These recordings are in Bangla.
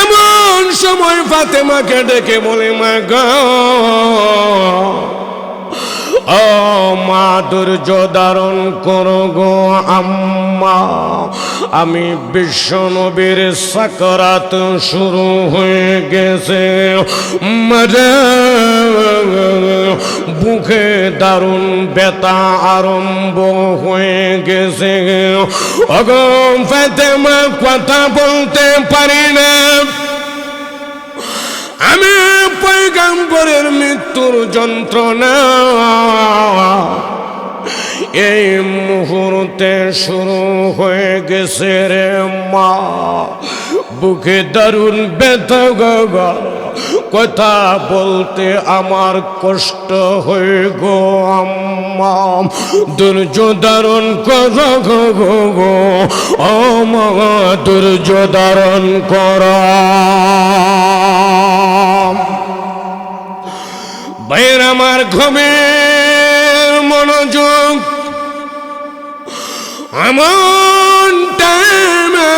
এমন সময় ফাতেমাকে ডেকে বলে, মা গো, ও মা, ধৈর্য ধারণ করো গো আম্মা, আমি বিশ্বনবীর সাকরাত শুরু হয়ে গেছে, বুকে দারুণ ব্যথা আরম্ভ হয়ে গেছে। ওগো ফাতেমা, কথা বলতে পারি না, আমি পয়গম্বরের মৃত্যুর যন্ত্রণা এই মুহূর্তে শুরু হয়ে গেছে রে মা, বুকে দারুণ ব্যথা গো, কথা বলতে আমার কষ্ট হয়ে গো আম্মা, ধৈর্য ধারণ করো গো ও মা, ধৈর্য ধারণ করো। ভাইয়ের আমার, ঘুমের মনোযোগ এমন টাইমে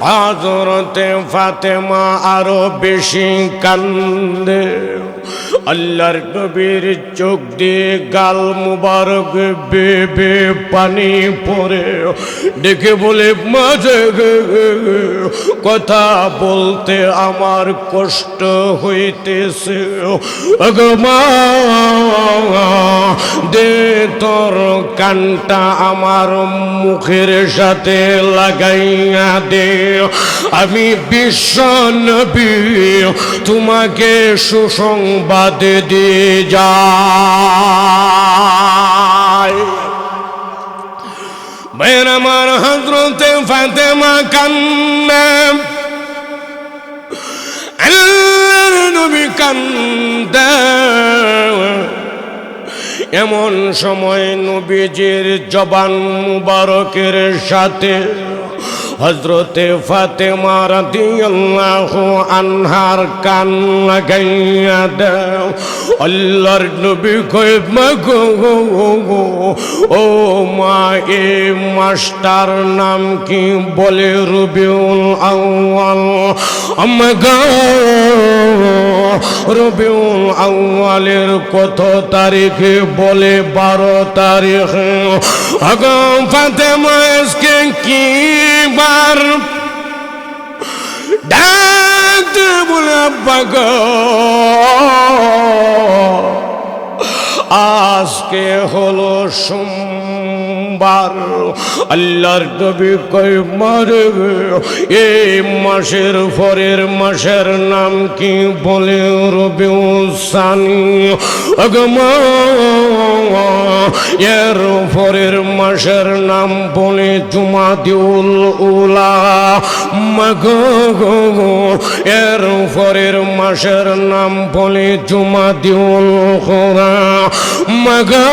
হযরতে ফাতেমা আরো বেশি কান্দে। আল্লাহর নবীর চোখ দিয়ে গাল মুবারক বেবে পানি পড়ে, ডেকে বলে, মাঝে কথা বলতে আমার কষ্ট হইতেছে, ওগো মা, দে তোর কানটা আমার মুখের সাথে লাগাইয়া দে, আমি বিশ্ব নবী তোমাকে সুসংবাদ দিয়ে যাই। ভাইয়ের আমার, হযরতে ফাতেমা কান্না, আল্লাহর নবী কান্দে। এমন সময় নবীজির জবান মুবারকের সাথে হযরতে ফাতেমা রাদিয়াল্লাহু আনহার কান লাগাইয়া দাও। আল্লাহর নবী কয়, মা গো, ও মা, এ মাস্টার নাম কি? বলে রবিউল আউয়াল। আম্মা গো, রবিউল আউয়ালের কত তারিখে? বলে 12 তারিখে। আগো ফাতেমা, আজকে কি বার? ডাকতে বলে, আব্বা গো, আজকে হলো সোমবার। আল্লাহর নবী কয়, মারে এই মাসের পরের মাসের নাম কি? বলে রবিউল সানি। ওগো মা, এর পরের মাসের নাম বলে জুমাদিউল উলা। মাগো, এর পরের মাসের নাম বলে জুমাদিউল খুরা। মাগো,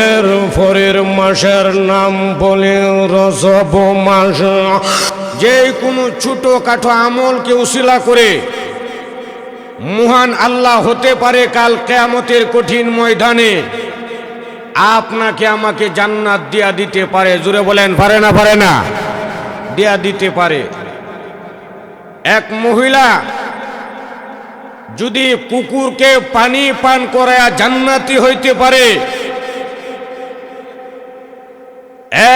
এর পরের মাসের নাম বলে রজব মাস। যে কোনো ছোটখাটো আমলকে উসিলা করে মহান আল্লাহ হতে পারে কাল কিয়ামতের কঠিন ময়দানে আপনাকে আমাকে জান্নাত দিয়া দিতে পারে। জোরে বলেন, পারে না? পারে না? দিয়া দিতে পারে। এক মহিলা যদি কুকুরকে পানি পান করায়া জান্নাতি হইতে পারে,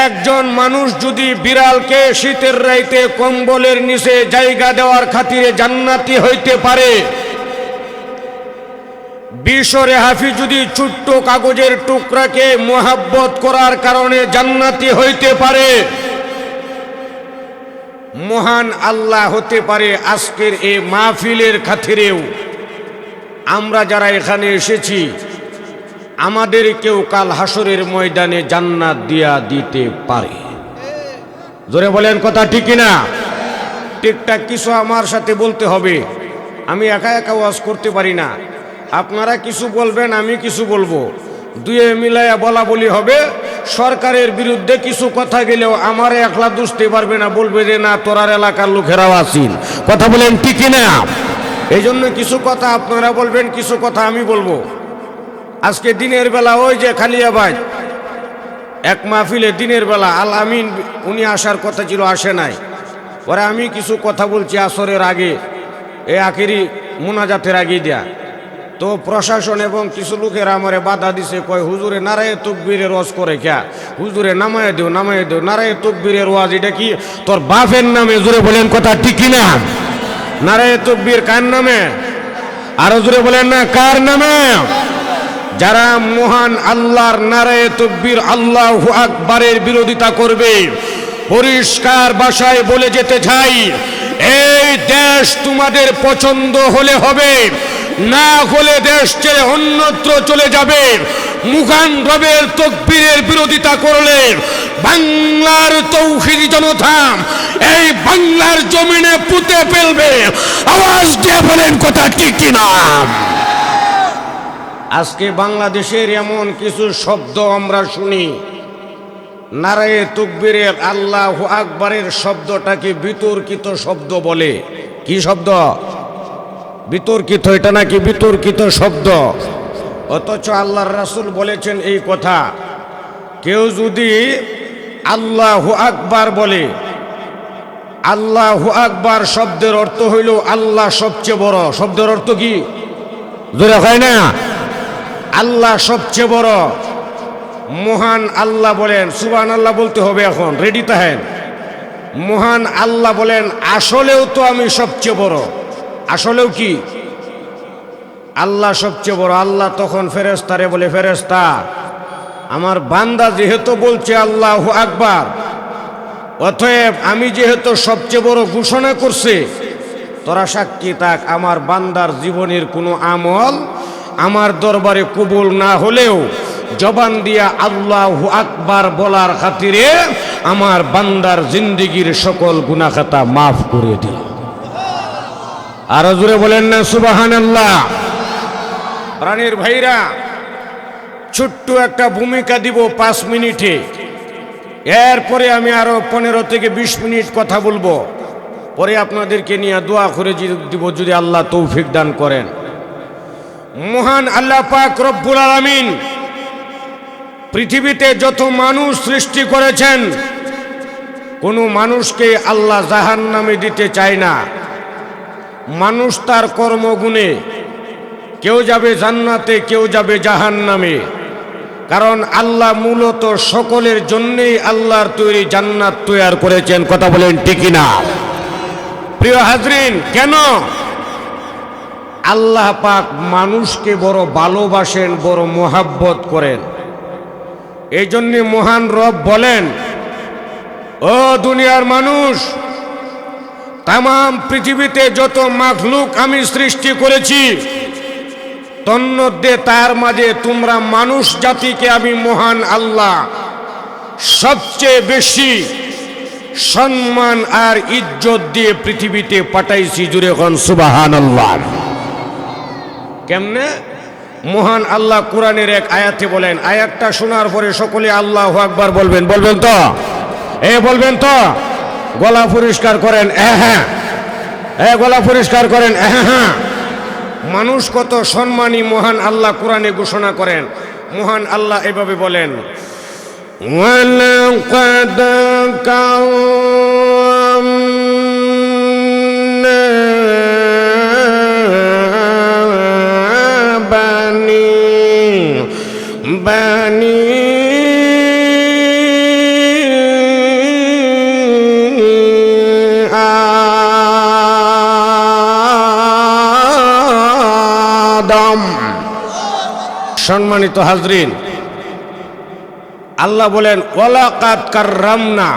একজন মানুষ যদি বিড়ালকে শীতের রাইতে কম্বলের নিচে জায়গা দেওয়ার খাতিরে জান্নাতি হইতে পারে, বিশরে হাফি যদি ছোট্ট কাগজের টুকরাকে মোহাব্বত করার কারণে জান্নাতি হইতে পারে, মহান আল্লাহ হতে পারে আজকের এই মাহফিলের খাতিরেও আমরা যারা এখানে এসেছি আমাদেরকেও কাল হাসরের ময়দানে জান্নাত দিয়া দিতে পারে। জোরে বলেন, কথা ঠিক কিনা? ঠিকঠাক কিছু আমার সাথে বলতে হবে। আমি একা একা ওয়াজ করতে পারি না। আপনারা কিছু বলবেন, আমি কিছু বলবো, দুয়ে মিলাইয়া বলা বলি হবে। সরকারের বিরুদ্ধে কিছু কথা গেলেও আমারে একলা দুষতে পারবে না, বলবে যে না, তোরার এলাকার লোকেরাও আছেন। কথা বলেন ঠিক কিনা? এই জন্য কিছু কথা আপনারা বলবেন, কিছু কথা আমি বলবো। আজকে দিনের বেলা ওই যে খালিয়াবাদ এক মাহফিলে দিনের বেলা আল আমিন উনি আসার কথা ছিল, আসে নাই। পরে আমি কিছু কথা বলছি আসরের আগে, এই আখেরি মুনাজাতের আগে দেয়া, তো প্রশাসন এবং কিছু লোকেরা আমারে বাধা দিছে, কয় হুজুরে নারায়ে তাকবীরের ওয়াজ করে ক্যা, হুজুরে নামায়ে দেও নারায়ে তাকবীরের ওয়াজ এটা কি তোর বাপের নামে? জোরে বলেন কথা ঠিক কিনা? নারায়ে তাকবীর কার নামে? আরো জোরে বলেন না, কার নামে? যারা মহান আল্লাহর নারায়ে তাকবীর আল্লাহু আকবারের বিরোধিতা করবে, পরিষ্কার ভাষায় বলে যেতে চাই, এই দেশ তোমাদের পছন্দ হলে হবে, না হলে দেশ ছেড়ে অন্যত্র চলে যাবে। মুখান রবের তাকবীরের বিরোধিতা করলে বাংলার তৌহিদি জনতা এই বাংলার জমিনে পুঁতে ফেলবে। আওয়াজ দিয়ে বলেন কথা ঠিক কিনা? আজকে বাংলাদেশের এমন কিছু শব্দ আমরা শুনি, নারায়ে তাকবীরের আল্লাহু আকবারের শব্দটাকে বিতর্কিত শব্দ বলে। কি শব্দ? বিতর্কিত। এটা নাকি বিতর্কিত শব্দ। অথচ আল্লাহর রাসূল বলেছেন এই কথা, কেউ যদি আল্লাহু আকবার বলে, আল্লাহু আকবার শব্দের অর্থ হইল আল্লাহ সবচেয়ে বড়। শব্দের অর্থ কি? জোরে হয় না? আল্লাহ সবচেয়ে বড়। মহান আল্লাহ বলেন, সুবহানাল্লাহ বলতে হবে, এখন রেডি থাকেন। মহান আল্লাহ বলেন, আসলেও তো আমি সবচেয়ে বড়। আসলেও কি? আল্লাহ সবচেয়ে বড়। আল্লাহ তখন ফেরেশতারে বলে, ফেরেশতা, আমার বান্দা যেহেতু বলছে আল্লাহু আকবার, অতএব আমি যেহেতু সবচেয়ে বড় ঘোষণা করছে, তোরা সাক্ষী থাক, আমার বান্দার জীবনের কোনো আমল আমার দরবারে কবুল না হলেও জবান দিয়া আল্লাহু আকবার বলার খাতিরে আমার বান্দার জিন্দেগীর সকল গুনাহ খাতা মাফ করে দিল। আরো জোরে বলেন না সুবহানাল্লাহ। প্রাণীর ভাইরা, ছোট্ট একটা ভূমিকা দিব 5 মিনিটে, এরপরে আমি আরো 15 থেকে 20 মিনিট কথা বলবো, পরে আপনাদেরকে নিয়ে দোয়া করে দিব যদি আল্লাহ তৌফিক দান করেন। মহান আল্লাহ পাক রব্বুল আলামিন পৃথিবীতে যত মানুষ সৃষ্টি করেছেন, কোনো মানুষকে আল্লাহ জাহান্নামে দিতে চায় না। মানুষ তার কর্মগুণে কেউ যাবে জান্নাতে, কেউ যাবে জাহান্নামে। কারণ আল্লাহ মূলত সকলের জন্যই আল্লাহর তৈরি জান্নাত তৈরি করেছেন। কথা বলেন ঠিক না? প্রিয় হাজরিন, কেন আল্লাহ পাক মানুষকে বড় ভালোবাসেন, বড় মোহাব্বত করেন? এই জন্য মহান রব বলেন, ও দুনিয়ার মানুষ, তাম পৃথিবীতে যত মাখলুক আমি সৃষ্টি করেছি, তন্মধ্যে তার মাঝে তোমরা মানুষ জাতিকে আমি মহান আল্লাহ সবচেয়ে বেশি সম্মান আর ইজ্জত দিয়ে পৃথিবীতে পাঠাইছি। জুড়ে কোন সুবহানাল্লাহ। কেমনে? মহান আল্লাহ কোরআনের এক আয়াতে বলেন, আয়াতটা শোনার পরে সকলে আল্লাহু আকবার বলবেন। বলবেন তো? বলবেন তো? গলা পরিষ্কার করেন। হ্যাঁ, গলা পরিষ্কার করেন। হ্যাঁ। মানুষ কত সম্মানী মহান আল্লাহ কোরআনে ঘোষণা করেন। মহান আল্লাহ এভাবে বলেন, ওয়ালাকাদ কারামনা বানি আদম। সম্মানিত হাজরিন, আল্লাহ বলেন, ওয়ালাকাদ কাররামনা,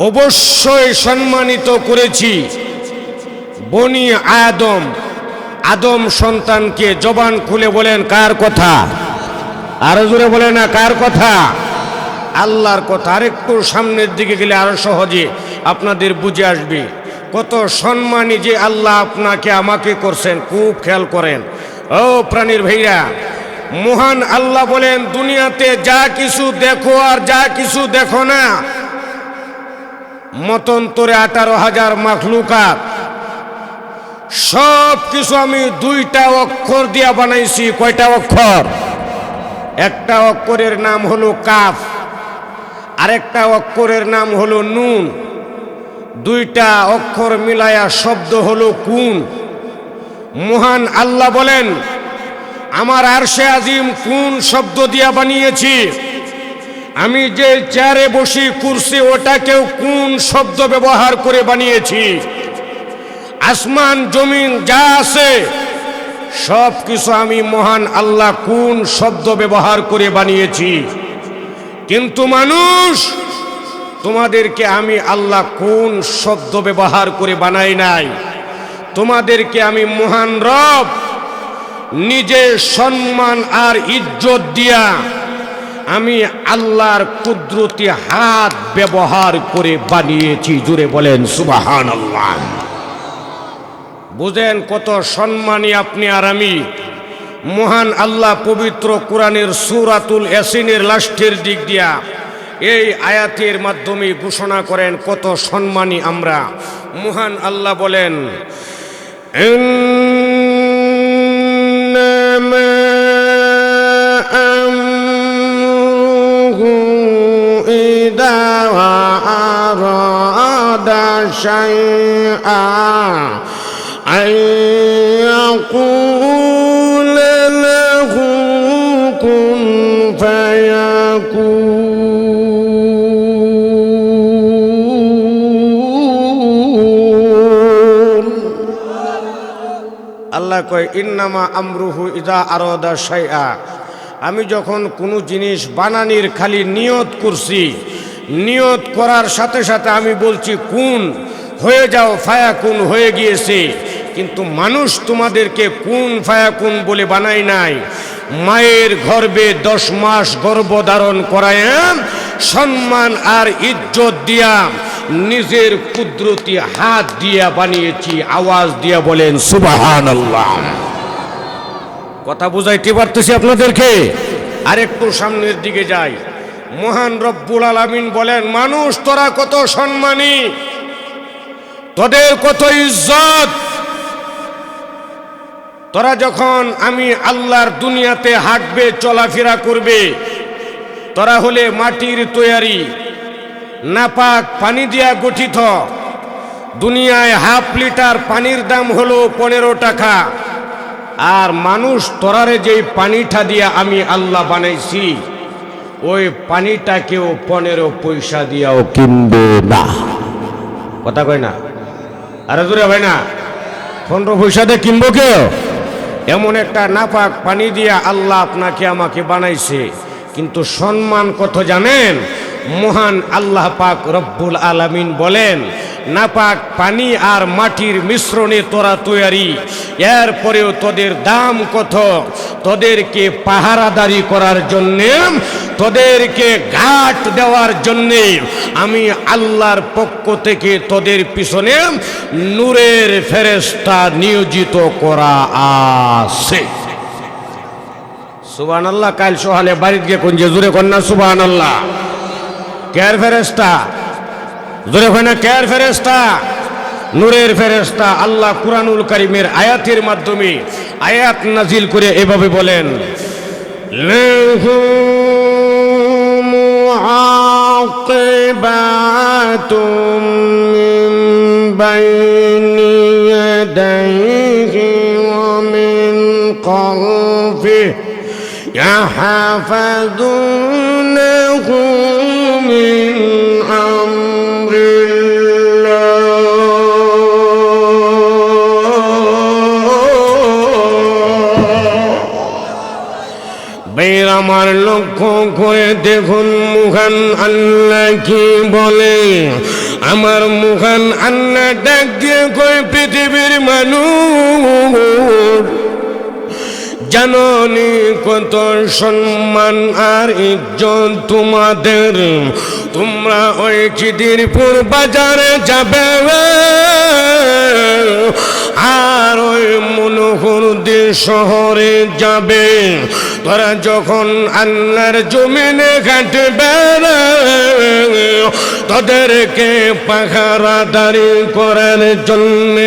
অবশ্যই সম্মানিত করেছি বনি আদম, আদম সন্তানকে। জবান খুলে বলেন, কার কথা? আরো জোরে বলেন না, কার কথা? আল্লাহর কথা। আরেকটু সামনের দিকে গেলে আরো সহজে আপনাদের বুঝে আসবে কত সম্মানী যে আল্লাহ আপনাকে আমাকে করছেন। খুব খেয়াল করেন ও প্রাণীর ভাইরা, মহান আল্লাহ বলেন, দুনিয়াতে যা কিছু দেখো আর যা কিছু দেখো না, মতন্তরে 18,000 মাখলুকাত, সব কিছু আমি দুইটা অক্ষর দিয়া বানাইছি। কয়টা অক্ষর? একটা অক্ষরের নাম হলো কাফ, আরেকটা অক্ষরের নাম হলো নুন। দুইটা অক্ষর মিলায়া শব্দ হলো কুন। মহান আল্লাহ বলেন, আমার আরশে আজিম কুন শব্দ দিয়া বানিয়েছি। আমি যে চেয়ারে বসি কুরসি, ওটাকেও কুন শব্দ ব্যবহার করে বানিয়েছি। আসমান জমিন যা আছে সব কিছু আমি মহান আল্লাহ কুন শব্দ ব্যবহার করে বানিয়েছি। কিন্তু মানুষ, তোমাদেরকে আমি আল্লাহ কোন শব্দ ব্যবহার করে বানাই নাই। তোমাদেরকে আমি মহান রব নিজে সম্মান আর ইজ্জত দিয়া আমি আল্লাহর কুদরতি হাত ব্যবহার করে বানিয়েছি। জুড়ে বলেন সুবহানাল্লাহ। বুঝেন কত সম্মানী আপনি আর আমি। মহান আল্লাহ পবিত্র কোরআনের সূরাতুল ইয়াসিনের লাস্টের দিক দিয়া এই আয়াতের মাধ্যমে ঘোষণা করেন কত সম্মানী আমরা। মহান আল্লাহ বলেন, ইন্নামা আমরুহু ইযা আরাদা শাইআন আইয়াকুলা লাহু কুন ফায়াকুন। আল্লাহ কয়, ইন্নামা আমরুহু ইযা আরাদা শাইআ, আমি যখন কোনো জিনিস বানানির খালি নিয়ত করছি, নিয়ত করার সাথে সাথে আমি বলছি কুন হয়ে যাও, ফায়াকুন হয়ে গিয়েছে। কিন্তু মানুষ তোমাদেরকে কুন ফায়াকুন বলে বানাই নাই। মায়ের গর্ভে 10 মাস গর্ভধারণ করায় সম্মান আর ইজ্জত দিয়া নিজের কুদরতি হাত দিয়া বানিয়েছি। আওয়াজ দিয়া বলেন সুবহানাল্লাহ। কথা বুঝাইতে পারতেছি আপনাদেরকে? আরেকটু সামনের দিকে যাই। মহান রব্বুল আলামিন বলেন, মানুষ তোরা কত সম্মানী, তোদের কত ইজ্জত। তোরা যখন আমি আল্লাহর দুনিয়াতে হাঁটবে, চলাফেরা করবে, তোরা হলে মাটির তৈয়ারি, নাপাক পানি দিয়া গঠিত। দুনিয়ায় হাফ লিটার পানির দাম হলো 15 টাকা। আর মানুষ তোরারে যেই পানিটা দিয়া আমি আল্লাহ বানাইছি, ওই পানিটাকেও 15 পয়সা দিয়াও কিনবে না। কথা কয় না? আরে জোরে ভাই না, 15 পয়সা দিয়ে কিনবো কেউ? এমন একটা নাপাক পানি দিয়া আল্লাহ আপনাকে আমাকে বানাইছে। কিন্তু সম্মান কত জানেন? মহান আল্লাহ পাক রব্বুল আলামিন বলেন, নাপাক পানি আর মাটির মিশ্রণে তোরা তৈয়ারি, এরপরেও তোদের দাম কত? তোদেরকে পাহারাদারি করার জন্যে, তোদেরকে ঘাট দেওয়ার জন্যে আমি আল্লাহর পক্ষ থেকে তোদের পিছনে নূরের ফেরেশতা নিয়োজিত করা আছে। সুবহানাল্লাহ। কাল সকালে বাড়িতে গিয়ে কোন যে জোরে কন্যা সুবহানাল্লাহ। কেয়ার ফেরেশতা? জোরে হয় না? কেয়ার ফেরেশতা? নূরের ফেরেশতা। আল্লাহ কুরআনুল কারীমের আয়াতের মাধ্যমে আয়াত নাজিল করে এভাবে বলেন, লাহু মুআকিবাতুম মিন বাইনি ইয়াদাইহি ওয়া মিন খালফিহি ইয়াহফাযুনাহু মিন আমার লক্ষ্য করে দেখুন মহান আল্লাহ কি বলে। আমার মহান আল্লাহ ডাক দিয়ে কয়, পৃথিবীর মানুষ জাননি কত সম্মান আর ইজ্জত তোমাদের। তোমরা ওই চিদিরপুর বাজারে যাবে আর ওই মনোহরদী শহরে যাবে, তোরা যখন আল্লাহর জমিনে ঘাটবে তোদেরকে পাহারাদারি করার জন্য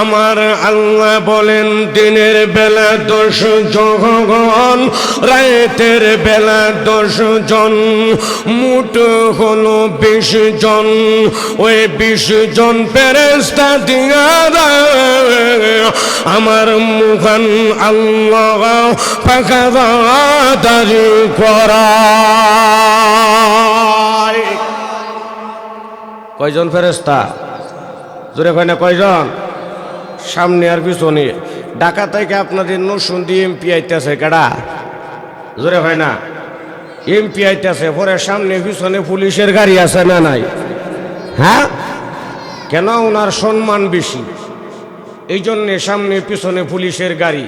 আমার আল্লাহ বলেন দিনের বেলা 10 জন, রাতের বেলা 10 জন, মোট হলো 20 জন। ওই 20 জন ফেরেশতা দিয়া আমার মহান আল্লাহ পাহারাদারি করায়। কয়জন ফেরেশতা? জোরে কয় না কয়জন? সামনে আর পিছনে। ঢাকা থেকে আপনাদের নরসিংদী এমপি আইতেছে কেডা? জোরে হয় না? এমপি আইতেছে, পরে সামনে পিছনে পুলিশের গাড়ি আছে না নাই? হ্যাঁ, কেন? ওনার সম্মান বেশি, এই জন্যে সামনে পিছনে পুলিশের গাড়ি।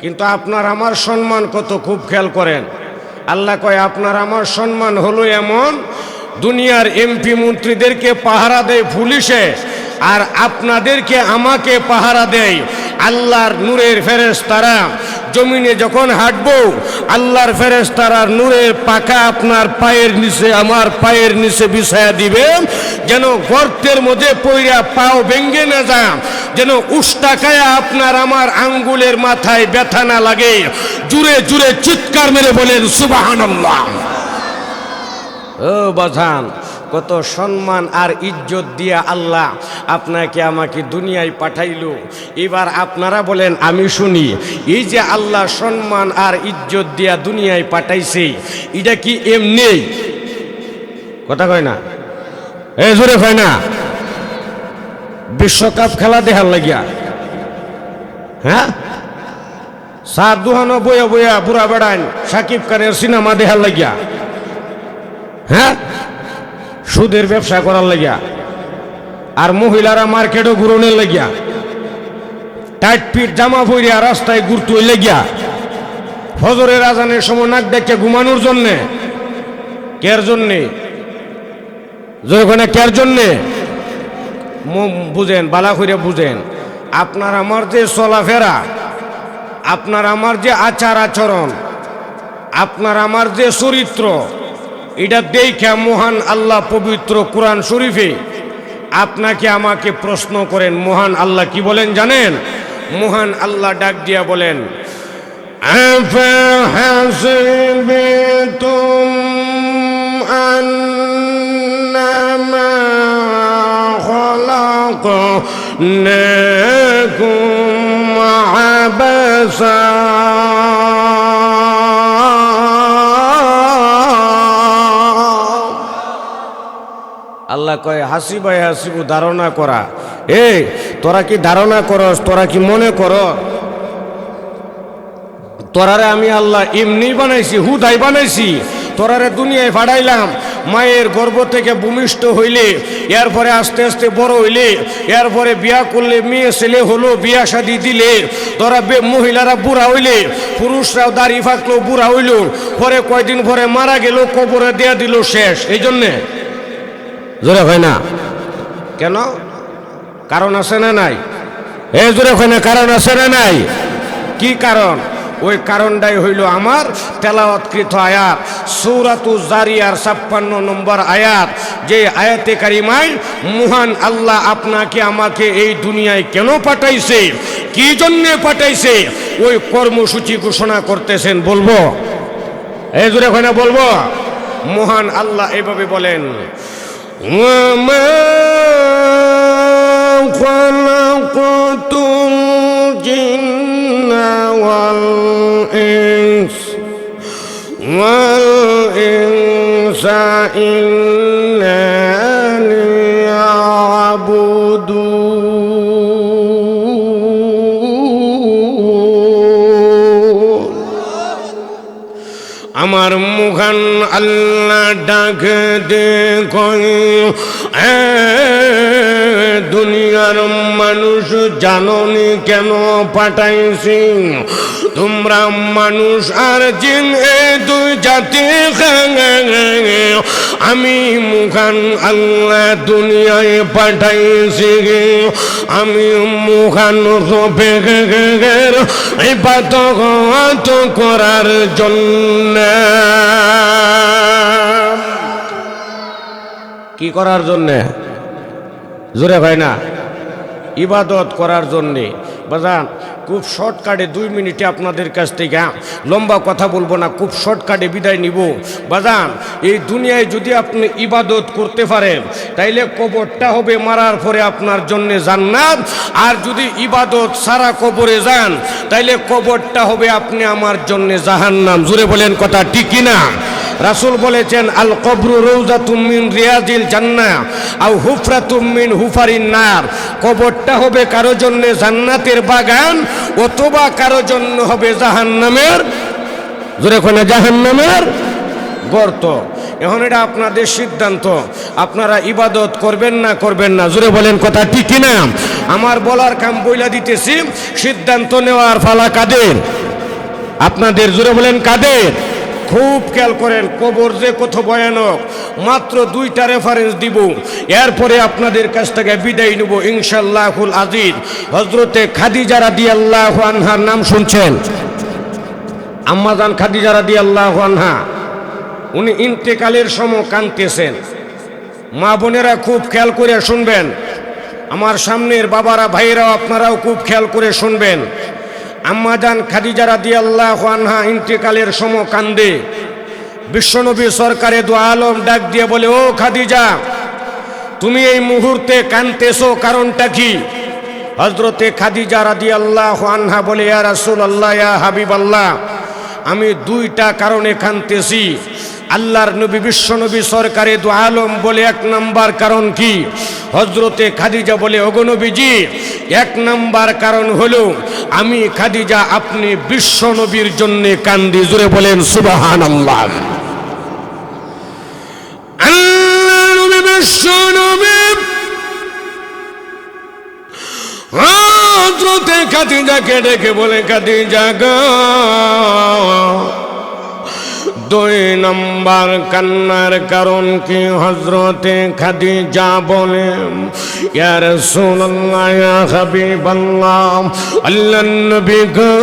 কিন্তু আপনার আমার সম্মান কত খুব খেয়াল করেন। আল্লাহ কয় আপনার আমার সম্মান হলো এমন, দুনিয়ার এমপি মন্ত্রীদেরকে পাহারা দেয় পুলিশে, আর আপনাদেরকে আমাকে পাহারা দেয় আল্লাহর নূরের ফেরেশতারা। জমিনে যখন হাঁটবো আল্লাহর ফেরেশতারা নূরের পাখা আপনার পায়ের নিচে আমার পায়ের নিচে বিছায়া দিবে, যেন গর্তের মধ্যে পইরা পাও ভেঙ্গে না যায়, যেন উষ্টাকায়া আপনার আমার আঙ্গুলের মাথায় ব্যথা না লাগে। জুড়ে জুড়ে চিৎকার মেরে বলেন সুবহানাল্লাহ। ও বাজান, কত সম্মান আর ইজ্জত দিয়া আল্লাহ আপনাকে আমাকে দুনিয়ায় পাঠাইলো। এবার আপনারা বলেন আমি শুনি, এই যে আল্লাহ সম্মান আর ইজ্জত দিয়া দুনিয়ায় পাঠাইছে, এটা কি এমনি? কথা কয় না? এ জোরে কয় না? বিশ্বকাপ খেলা দেখার লাগিয়া? হ্যাঁ, সাত দুহানো বইয়া বইয়া বুড়া বেড়ান সাকিব খানের সিনেমা দেখার লাগিয়া? হ্যাঁ, সুদের ব্যবসা করার লাগিয়া? আর মহিলারা মার্কেটও ঘুরনের লাগিয়া? টাইট ফিট জামা পরিয়া রাস্তায় ঘুরতে লাগিয়া? ফজরের আজানের সময় নাক দেখে ঘুমানোর জন্যে? কের জন্যে? কের জন্যে? বুঝেন, বালা করে বুঝেন। আপনার আমার যে চলাফেরা, আপনার আমার যে আচার আচরণ, আপনার আমার যে চরিত্র, এটা দেখা মহান আল্লাহ পবিত্র কোরআন শরীফে আপনাকে আমাকে প্রশ্ন করেন। মহান আল্লাহ কি বলেন জানেন? মহান আল্লাহ ডাক দিয়া বলেন, আফাহাসিবতুম আন্নামা খালাকনাকুম আবাসা আল্লাহ কয় হাসিবাই হাসিবু, ধারণা করা। তোরা কি ধারণা করস? তোরা কি মনে কর তোরারে আমি আল্লাহ এমনি বানাইছি, হুদাই বানাইছি? তোরারে দুনিয়ায় পাঠাইলাম মায়ের গর্ভ থেকে ভূমিষ্ঠ হইলে, এরপরে আস্তে আস্তে বড় হইলে, এরপরে বিয়া করলে, মেয়ে ছেলে হলো, বিয়া শাদি দিলে, তোরা মহিলারা বুড়া হইলে, পুরুষরাও দাড়ি ফাঁকলো বুড়া হইল, পরে কয়দিন পরে মারা গেল, কবরে দেয়া দিল, শেষ। এই জন্যে জোরে হয় না? কেন? কারণ আছে না নাই? জোরে হয় না? কারণ আছে না নাই? কি কারণ? ওই কারণটাই হইল আমার তেলাওয়াতকৃত আয়াত সূরাতুজ জারিয়ার 56 নম্বর আয়াত, যে আয়াতে কারিমায় মহান আল্লাহ আপনাকে আমাকে এই দুনিয়ায় কেন পাঠাইছে, কি জন্যে পাঠাইছে, ওই কর্মসূচি ঘোষণা করতেছেন। বলবো? জোরে হয় না? বলবো? মহান আল্লাহ এভাবে বলেন, وَمَا خَلَقْتُ الْجِنَّ وَالْإِنسَ إِلَّا لِيَعْبُدُونِ। আমার মুখান আল্লাহ ডাক দে কই দুনিয়ার মানুষ জাননি কেন পাঠাইছি, তোমরা মানুষ আর জিন এই দুই জাতি আমি মুখান আল্লাহ দুনিয়ায় পাঠাইছি, আমি মুখান রবের ইবাদত করার জন্য। কি করার জন্যে? জোরে হয় না? ইবাদত করার জন্যে। বাজান খুব শর্টকাটে 2 মিনিটে আপনাদের কাছ থেকে লম্বা কথা বলবো না, খুব শর্টকাটে বিদায় নিব। বাজান এই দুনিয়ায় যদি আপনি ইবাদত করতে পারেন তাইলে কবরটা হবে মারার পরে আপনার জন্য জান্নাত, আর যদি ইবাদত সারা কবরে যান তাইলে কবরটা হবে আপনি আমার জন্য জাহান্নাম। জোরে বলেন কথা ঠিক কিনা? রাসূল বলেছেন আল কবরু রওজাতুম মিন রিয়াজিল জান্নাহ আও হুফরাতুম মিন হুফারিন নার। কবরটা হবে কারো জন্য জান্নাতের বাগান, অথবা কারো জন্য হবে জাহান্নামের, জোরে কোন জাহান্নামের গর্ত। এখন এটা আপনাদের সিদ্ধান্ত, আপনারা ইবাদত করবেন না করবেন না। জোরে বলেন কথা ঠিক কিনা? আমার বলার কাম বইলা দিতেছি, সিদ্ধান্ত নেওয়ার ফালা কাদের? আপনাদের। জোরে বলেন কাদের? খুব খেয়াল করেন, কবর যে কত ভয়ানক। মাত্র 2টা রেফারেন্স দিব, এরপরে আপনাদের কাছ থেকে বিদায় নেব ইনশাআল্লাহুল আজিজ। হযরতে খাদিজা রাদিয়াল্লাহু আনহার নাম শুনছেন? আম্মাজান খাদিজা রাদিয়াল্লাহু আনহা, উনি ইন্তেকালের সময় কাঁদতেছেন। মা বোনেরা খুব খেয়াল করে শুনবেন, আমার সামনের বাবারা ভাইরাও আপনারাও খুব খেয়াল করে শুনবেন। আম্মাজান খাদিজা রাদিয়াল্লাহু আনহা ইন্তেকালের সময় কান্দে। বিশ্বনবী সরকারে দু আলম ডাক দিয়ে বলে, ও খাদিজা, তুমি এই মুহূর্তে কাঁদতেছো, কারণটা কি? হযরতে খাদিজা রাদিয়াল্লাহু আনহা বলে, ইয়া রাসূলুল্লাহ, ইয়া হাবিবাল্লাহ, আমি 2টা কারণে কাঁদতেছি। আল্লাহর নবী বিশ্বনবী সরকারে দু আলম বলে, 1 নাম্বার কারণ কি? হযরতে খাদিজা বলে, ওগো নবীজি, 1 নাম্বার কারণ হলো আমি খাদিজা আপনি বিশ্বনবীর জন্য কান্দি। জোরে বলেন সুবহানাল্লাহ। আল্লাহর নবী বিশ্বনবী হযরতে খাদিজাকে ডেকে বলে, খাদিজা গো, 2 নম্বর কান্নার কারণ কি? হযরতে খাদিজা বলেন, ইয়া রাসূলুল্লাহ, ইয়া হাবিবাল্লাহ, আল্লাহর নবী গো,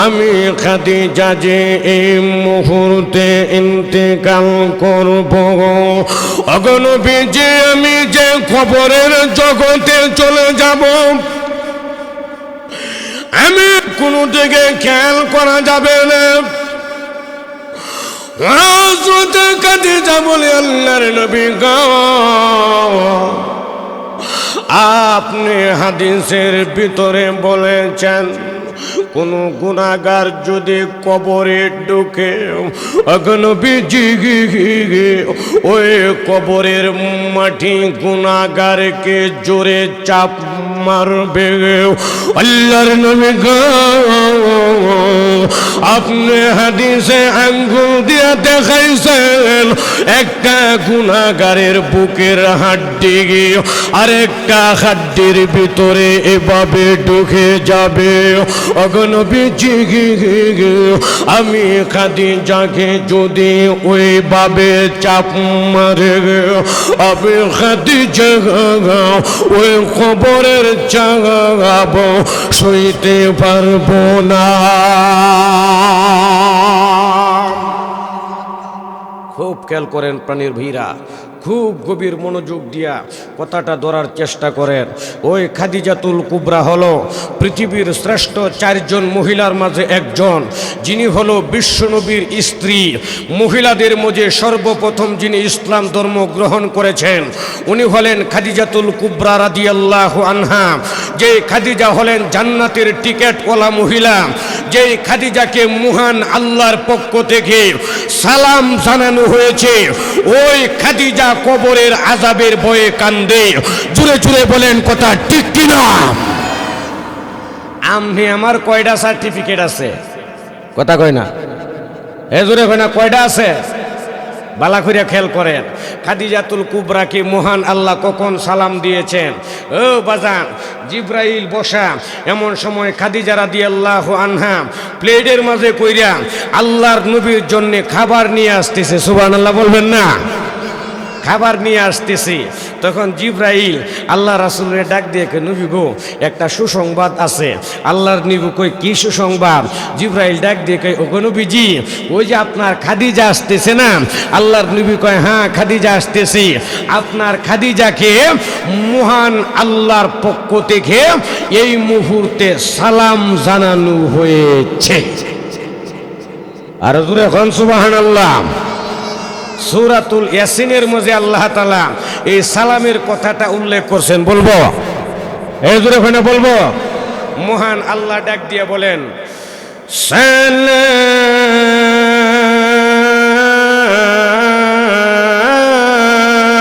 আমি খাদিজা যে এই মুহূর্তে ইন্তেকাল করব, ওগো নবীজি, আমি যে কবরের জগতে চলে যাব, আমি কোনো দিকে খেয়াল করা যাবে না। হযরতে খাদিজা বলে, আল্লাহর নবী গো, আপনি হাদিসের ভিতরে বলেছেন কোন গুনাহগার যদি কবরে ঢুকে, নবীজি ওই কবরের মাটি গুনাহগারকে জোরে চাপ মারবে। আল্লাহর নবী গো, আপনি হাদিসে আঙ্গুল দিয়ে দেখাইছেন একটা গুনাহগারের বুকের হাড্ডি আরেকটা হাড্ডির ভিতরে এভাবে ঢুকে যাবে। ওগো নবীজি, আমি খাদিজাকে যদি ওইভাবে চাপ মারে, আমি খাদিজা ওই কবরের চাপ সইতে পারবো না। খুব খেয়াল করেন প্রাণীর ভীরা, খুব গভীর মনোযোগ দিয়া কথাটা ধরার চেষ্টা করেন। ওই খাদিজাতুল কুবরা হলো পৃথিবীর শ্রেষ্ঠ 4 জন মহিলার মাঝে একজন, যিনি হলো বিশ্বনবীর স্ত্রী। মহিলাদের মধ্যে সর্বপ্রথম যিনি ইসলাম ধর্ম গ্রহণ করেছেন উনি হলেন খাদিজাতুল কুবরা রাদিয়াল্লাহু আনহা। যেই খাদিজা হলেন জান্নাতের টিকেটওয়ালা মহিলা, যেই খাদিজাকে মহান আল্লাহর পক্ষ থেকে সালাম জানানো হয়েছে, ওই খাদিজা কবরের আযাবের ভয়ে কান্দে। জুড়ে জুড়ে বলেন কথা ঠিক কিনা? আমনি আমার কয়টা সার্টিফিকেট আছে? কথা কয় না, এ জুড়ে কয় না, কয়টা আছে? বালা করে খেয়াল করেন, খাদিজাতুল কুবরাকে মহান আল্লাহ কখন সালাম দিয়েছেন? ও বাজান, জিব্রাইল বসা, এমন সময় খাদিজা রাদিয়াল্লাহু আনহা প্লেটের মাঝে কইরা আল্লাহর নবীর জন্য খাবার নিয়ে আসতেছে। সুবহানাল্লাহ বলবেন না? খাবার নিয়ে আসতেছি, তখন জিব্রাইল আল্লাহ রাসূলের ডাক দিয়ে নবী গো, একটা সুসংবাদ আছে। আল্লাহর নবী কই কি সুসংবাদ? জিব্রাইল ডাক দিয়ে কই ওগো নবীজি, ওই যে আপনার খাদিজা আসতেছে না? আল্লাহর নবী কয় হ্যাঁ, খাদিজা আসতেছি। আপনার খাদিজাকে মহান আল্লাহর পক্ষ থেকে এই মুহূর্তে সালাম জানানো হয়েছে। আর জোরে কোন সুবহানাল্লাহ। সূরাতুল ইয়াসিনের মধ্যে আল্লাহ তাআলা এই সালামের কথাটা উল্লেখ করছেন। বলবো? এই জোরে ওখানে বলবো? মহান আল্লাহ ডাক দিয়ে বলেন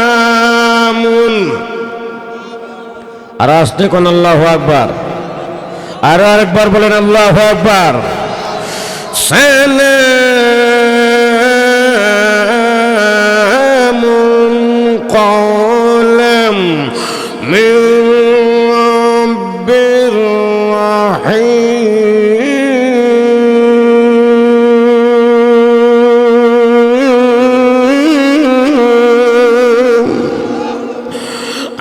সালামুন। আর আসতে কোন আল্লাহু আকবার। আর আরেকবার বলেন আল্লাহু আকবার। قولم من رب رحيم।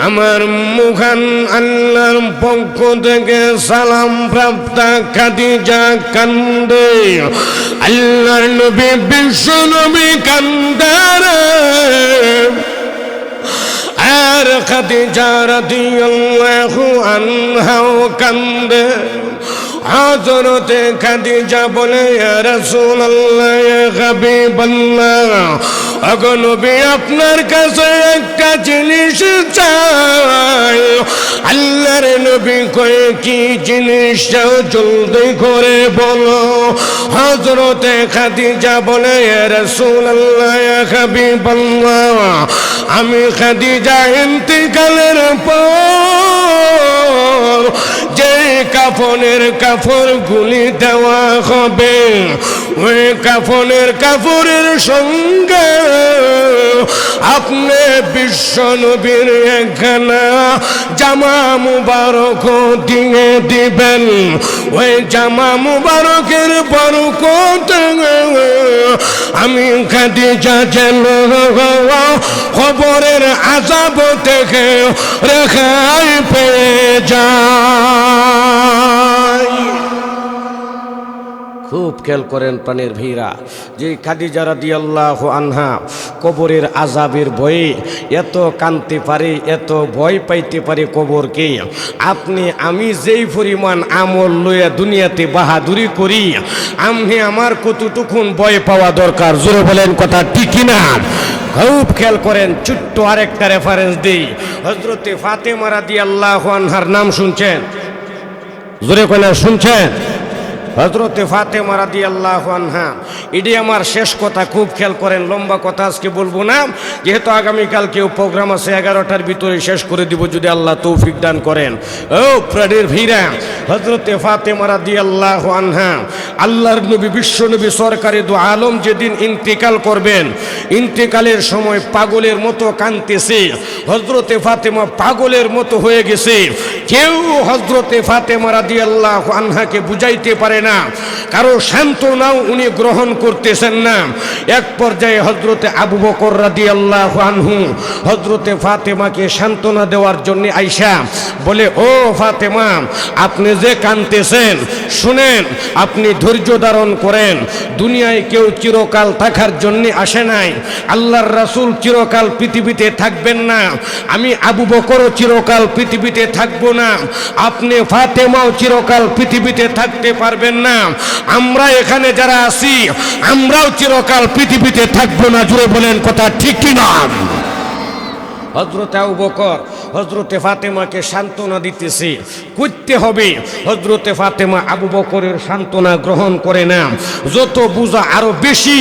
আমার মুখান আল্লাহর পক্ষ থেকে সালাম প্রাপ্ত খাদিজা কান্দে, আল্লাহর নবী বিশ্ব নবী কান্দারে। আর খাদিজা রাদিয়াল্লাহু আনহাও কান্দে। হযরতে খাদিজা বলে ইয়া রাসূলুল্লাহ, ইয়া হাবিবাল্লাহ, ওগো নবী আপনার কাছে একটা জিনিস চাই। আল্লাহর নবী কয়ে কি জিনিস চাও? জলদি করে বলো। হযরতে খাদিজা বলে ইয়া রাসূলুল্লাহ, ইয়া হাবিবাল্লাহ, আমি খাদিজা ইন্তিকালের পর যে কাফনের কাপড় গুলি দেওয়া হবে, ওই কাফনের কাপড়ের সঙ্গে আপনি বিশ্ব নবীর একখানা জামা মুবারক দিয়ে দিবেন। ওই জামা মুবারকের বরকত আমি খাদিজা যেন কবরের আযাব থেকে রেহাই পেয়ে যাই। খুব খেয়াল করেন প্রাণের ভীরা, যে খাদিজা রাদিয়াল্লাহু আনহা কবরের আযাবের ভয়ে এত কাঁদতে পারে, এত ভয় পাইতে পারে কবরকে। আপনি আমি যেই পরিমাণ আমল লইয়া দুনিয়াতে বাহাদুরি করি, আমি আমার কতটুকুন ভয় পাওয়া দরকার? জোরে বলেন কথা ঠিক না? খুব খেয়াল করেন, ছোট্ট আরেকটা রেফারেন্স দিই। হযরতে ফাতেমা রাদিয়াল্লাহু আনহার নাম শুনছেন? জোরে কইনা শুনছেন? হযরতে ফাতেমা রাদিয়াল্লাহু আনহা, এটি আমার শেষ কথা। খুব খেয়াল করেন, লম্বা কথা আজকে বলবো না, যেহেতু আগামীকালকেও প্রোগ্রাম আছে, 11টার ভিতরে শেষ করে দিব যদি আল্লাহ তৌফিক দান করেন। ও প্রাণের ভীরা, হযরতে ফাতেমা রাদিয়াল্লাহু আনহা আল্লাহর নবী বিশ্ব নবী সরকারে দু আলম যেদিন ইন্তেকাল করবেন, ইন্তেকালের সময় পাগলের মতো কাঁদতেছে। হযরতে ফাতেমা পাগলের মতো হয়ে গেছে। কেউ হযরতে ফাতেমা রাদিয়াল্লাহু আনহাকে বুঝাইতে পারে না, কারো সান্ত্বনাও উনি গ্রহণ করতেছেন না। এক পর্যায়ে হযরতে আবু বকর রাদিয়াল্লাহু আনহু হযরতে ফাতেমাকে সান্ত্বনা দেওয়ার জন্য আইসা বলে, ও ফাতেমা, আপনি যে কাঁদতেছেন, শুনেন, আপনি ধৈর্য ধারণ করেন। দুনিয়ায় কেউ চিরকাল থাকার জন্য আসে নাই। আল্লাহর রাসূল চিরকাল পৃথিবীতে থাকবেন না, আমি আবু বকরও চিরকাল পৃথিবীতে থাকব না, আপনি ফাতেমাও চিরকাল পৃথিবীতে থাকতে পারবেন না। আমরা এখানে যারা আছি, আমরাও চিরকাল পৃথিবীতে থাকবো না। জুড়ে বলেন কথা ঠিক কি না? হযরত আবু বকর হযরতে ফাতেমাকে সান্ত্বনা দিতেছে, করতে হবে। হযরতে ফাতেমা আবু বকরের সান্ত্বনা গ্রহণ করে না, যত বুঝা আরো বেশি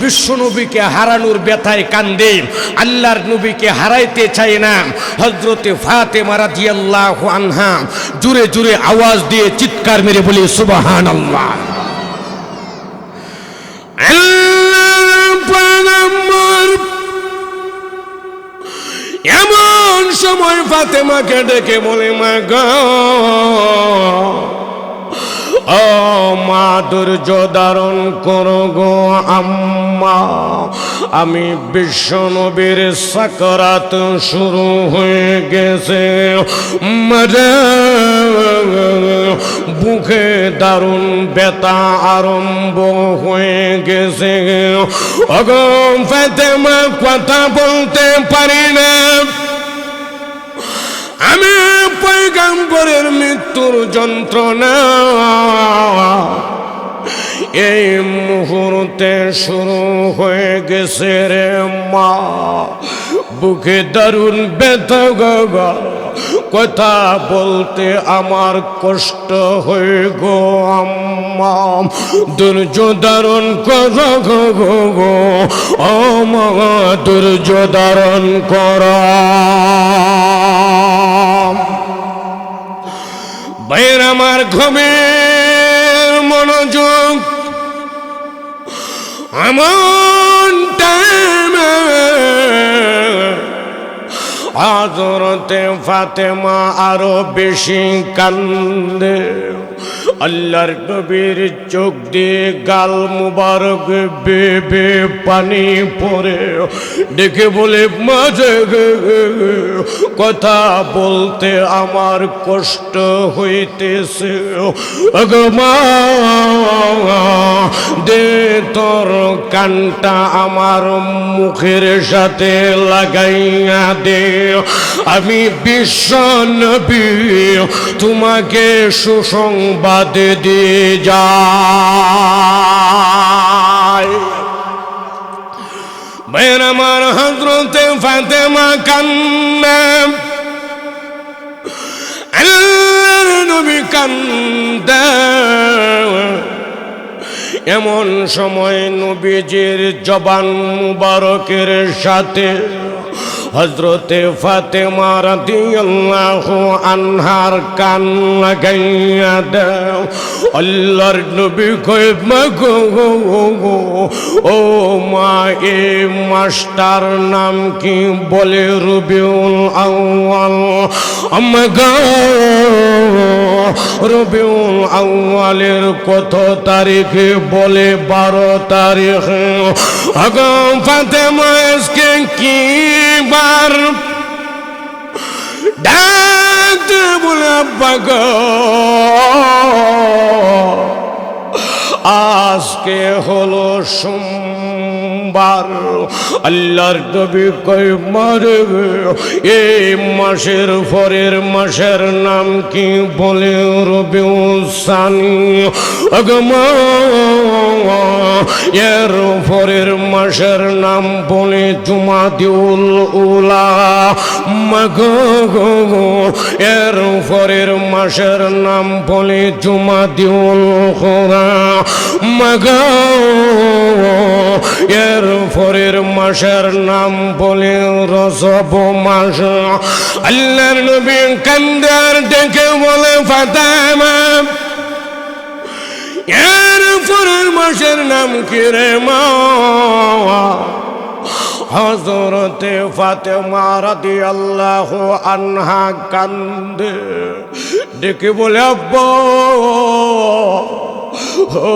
বিশ্বনবীকে হারানোর ব্যথায় কান্দে, আল্লাহর নবীকে হারাইতে চায় না। হযরতে ফাতেমা রাদিয়াল্লাহু আনহা জোরে জোরে আওয়াজ দিয়ে চিৎকার মেরে বলি সুবহানাল্লাহ। আল্লাহ ফাতেমাকে ডেকে বলে, মা গো, ও মা, ধৈর্য ধারণ করো গো আম্মা, আমি বিশ্বনবীর সাকরাত শুরু হয়ে গেছে, বুকে দারুণ ব্যথা আরম্ভ হয়ে গেছে। ওগো ফাতেমা, কথা বলতে পারি না, আমি পয়গম্বরের মৃত্যুর যন্ত্রণা এই মুহূর্তে শুরু হয়ে গেছে রে মা, বুকে দারুণ ব্যথা গো, কথা বলতে আমার কষ্ট হয়ে গো আম্মা, ধৈর্য ধারণ করো গো ও মা, ধৈর্য ধারণ করো। ভাইয়ের আমার, ঘুমের মনোযোগ এমন টাইমে হযরতে ফাতেমা আরো বেশি কান্দে। আল্লাহর নবীর চোখ দিয়ে গাল মুবারক বেবে পানি পড়ে, ডেকে বলে, মাঝে কথা বলতে আমার কষ্ট হইতেছে, ওগো মা, দে তোর কানটা আমার মুখের সাথে লাগাইয়া দে, আমি বিশ্ব নবী তোমাকে সুসংবাদ দিয়ে যাই। ভাইয়ের আমার, হযরতে ফাতেমা কান্না, আল্লাহর নবী কান্দে। এমন সময় নবীজির জবান মুবারকের সাথে হযরতে ফাতেমা রাদিয়াল্লাহু আনহার কান লাগাইয়া দাও। আল্লাহর নবী কয়, মা গো, ও মা, এ মাস্টার নাম কি? বলে রবিউল আউয়াল। আম্মা গো, রবিউল আউয়ালের কত তারিখে? বলে 12 তারিখে। আগো ফাতেমা, আজকে কি বার? ডাকতে বলে, আব্বা গো, আজকে হলো সোমবার। আল্লাহর নবী কয়, মারে এই মাসের পরের মাসের নাম কি? বলে রবিউল সানি। ওগো মা, এর পরের মাসের নাম বলে জুমাদিউল উলা। মাগো, এর পরের মাসের নাম বলে জুমাদিউল খুরা। মাগো, এর পরের মাসের নাম বলে রজব মাস। আল্লাহর নবী কান্দার ডেকে বলে, ফাতেমা, এর পরের মাসের নাম কি রে মা? হযরতে ফাতেমা রাদিয়াল্লাহু আনহা কান্দে, ডেকে বলে, আব্বা, ও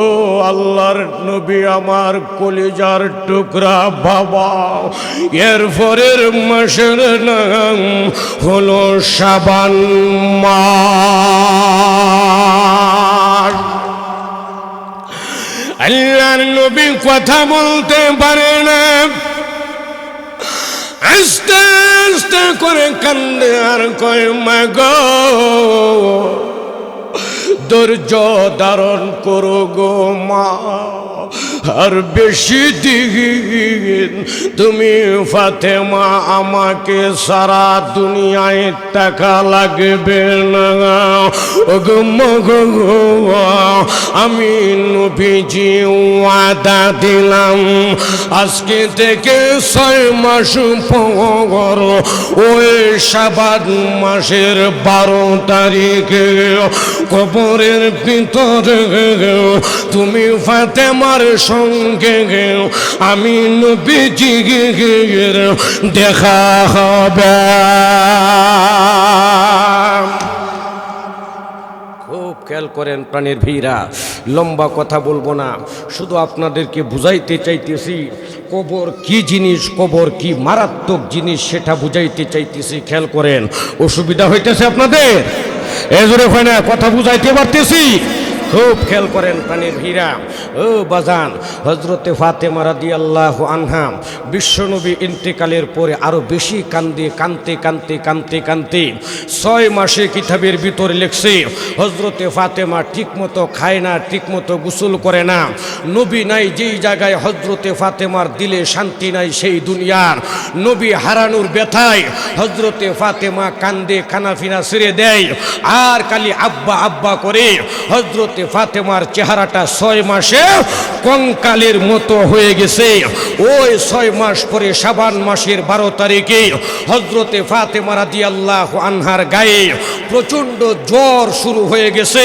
আল্লাহর নবী, আমার কলিজার টুকরা বাবা, এর পরের মাসের নাম হলো শাবান মাস। আল্লাহর নবী কথা বলতে পারে না, আস্তে আস্তে করে কান্দে আর কয়, মা গো, ধৈর্য ধারণ করো গো মা, আর বেশি দিন তুমি ফাতেমা আমাকে সারা দুনিয়ায় টাকা লাগবে না। ওগো মগো, আমি নবীজি ওয়াদা দিলাম, আজকে থেকে 6 মাস পর ওই শাবান মাসের 12 তারিখে কবরের ভিতরে তুমি ফাতেমার সঙ্গে আমি নবীজির দেখা হবে। খুব খেয়াল করেন প্রাণের ভীরা, লম্বা কথা বলবো না, শুধু আপনাদেরকে বুঝাইতে চাইতেছি কবর কি জিনিস, কবর কি মারাত্মক জিনিস সেটা বুঝাইতে চাইতেছি। খেয়াল করেন, অসুবিধা হইতেছে আপনাদের? এজোরে হয় না, কথা বুঝাইতে পারতেছি? খুব খেয়াল করেন প্রাণের ভীরা ও বাজান। হজরতে ফাতেমা রাদিয়াল্লাহু আনহা বিশ্বনবী ইন্তেকালের পরে আরো বেশি কানতে 6 মাসে কিতাবের ভিতরে লেখছে হজরতে ফাতেমা ঠিকমতো খায় না, ঠিকমতো গোসল করে না। নবী নাই যেই জায়গায় হজরতে ফাতেমার দিলে শান্তি নাই সেই দুনিয়ার। নবী হারানোর ব্যথায় হজরতে ফাতেমা কান্দে, খানাফিনা ছেড়ে দেয় আর খালি আব্বা আব্বা করে। হজরতে ফাতেমার চেহারাটা 6 মাসে কঙ্কালের মতো হয়ে গেছে। ওই 6 মাস পরে শাবান মাসের 12 তারিখে হজরতে ফাতেমা রাদিয়াল্লাহু আনহার গায়ে প্রচন্ড জ্বর শুরু হয়ে গেছে।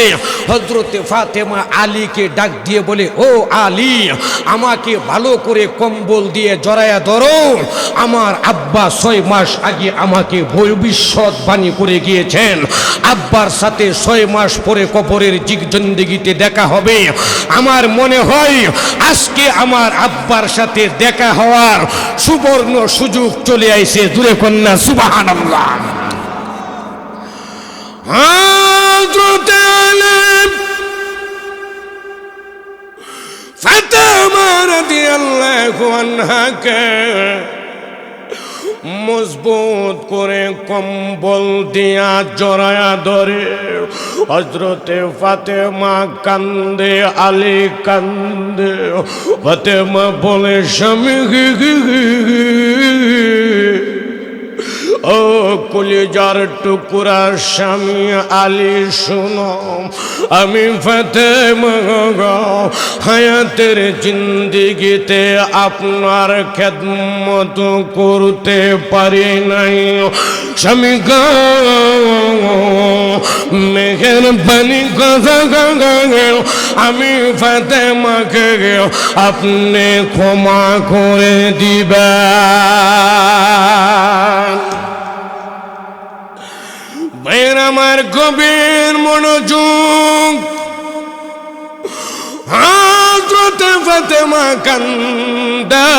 হজরতে ফাতেমা আলীকে ডাক দিয়ে বলে, ও আলী, আমাকে ভালো করে কম্বল দিয়ে জড়ায়া ধরো। আমার আব্বা 6 মাস আগে আমাকে ভবিষ্যৎবাণী করে গিয়েছেন, আব্বার সাথে 6 মাস পরে কবরের জিন্দেগিতে দেখা হবে। আমার মনে হয় আজকে আমার আব্বার সাথে দেখা হওয়ার সুবর্ণ সুযোগ চলে আইছে। দূরে কন্যা সুবহানাল্লাহ। হযরতে আলী ফাতেমা রাদিয়াল্লাহু আনহাকে মজবুত করে কম্বল দিয়া জড়ায়া ধরে। হযরতে ফাতেমা কান্দে, আলী কান্দে। ফাতেমা বলে, স্বামী ও কলিজার টুকরা স্বামী আলী শুনো, আমি ফাতেমা হায়াতের জিন্দেগিতে আপনার খেদমত করতে পারি নাই। স্বামী গো মেহেরবানি কথা আমি ফাতেমাকে আপনি ক্ষমা করে দিবেন। ভাইয়ের আমার গভীর মনোযোগ। হযরতে ফাতেমা কান্দা,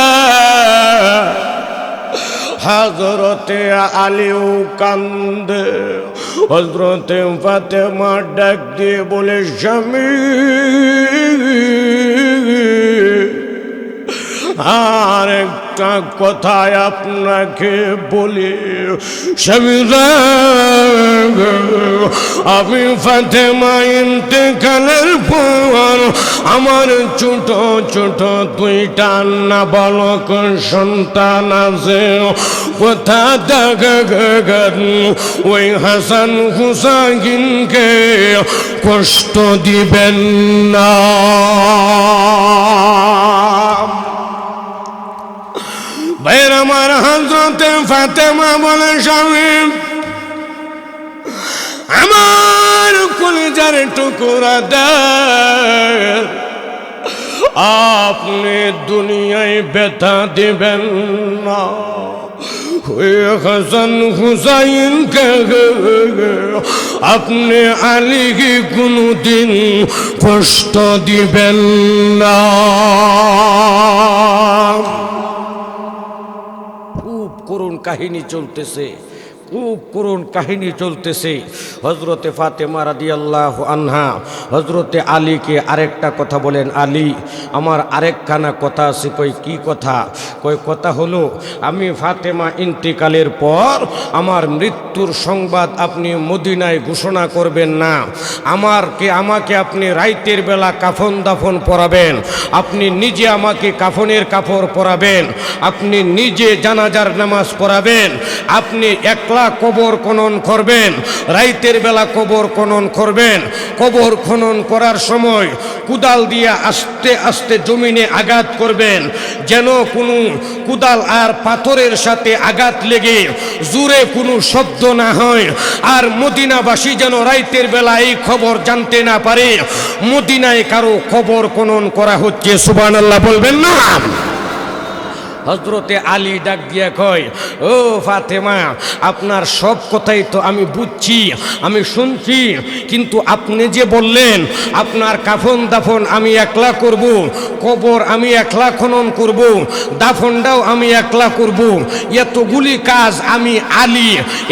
হযরতে আলীও কান্দে। হযরতে ফাতেমা ডাক দিয়ে বলে, স্বামী আর একটা কথায় আপনাকে বলি, স্বামী আমি ফাতেমা ইন্তেকালের পর আমার ছোট ছোট 2টা নাবালক সন্তান আছে। কথা দেখা ওই হাসান হুসাইনকে কষ্ট দিবেন না। ভাইয়ের আমার, হযরতে ফাতেমা বলে, স্বামী আমার কলিজার টুকরা দেন, আপনি দুনিয়ায় ব্যথা দিবেন না। হাসান হুসাইনকে আপনি আলীকে কোনদিন কষ্ট দিবেন না। খুব করুণ কাহিনী চলতেছে, খুব করুণ কাহিনী চলতেছে। হযরতে ফাতেমা রাদিয়াল্লাহু আনহা হযরতে আলীকে আরেকটা কথা বলেন, আলী আমার আরেকখানা কথা আছে। কই কি কথা? কই কথা হলো আমি ফাতেমা ইন্তেকালের পর আমার মৃত্যুর সংবাদ আপনি মদিনায় ঘোষণা করবেন না। আমাকে আপনি রাইতের বেলা কাফন দাফন পরাবেন, আপনি নিজে আমাকে কাফনের কাপড় পরাবেন, আপনি নিজে জানাজার নামাজ পড়াবেন, আপনি এক একলা কবর খনন করবেন, রাইতের বেলা কবর খনন করবেন। কবর খনন করার সময় কুদাল দিয়ে আস্তে আস্তে জমিনে আঘাত করবেন, যেন কোনো কুদাল আর পাথরের সাথে আঘাত লেগে জোরে কোনো শব্দ না হয়। আর মদিনাবাসী যেন রাইতের বেলা এই খবর জানতে না পারে মদিনায় কারো কবর খনন করা হচ্ছে। সুবহানাল্লাহ বলবেন না? হযরতে আলী ডাক দিয়া কয়, ও ফাতেমা, আপনার সব কথাই তো আমি বুঝছি, আমি শুনছি, কিন্তু আপনি যে বললেন আপনার কাফন দাফন আমি একলা করব, কবর আমি একলা খনন করব, দাফনটাও আমি একলা করব, এতগুলি কাজ আমি আলী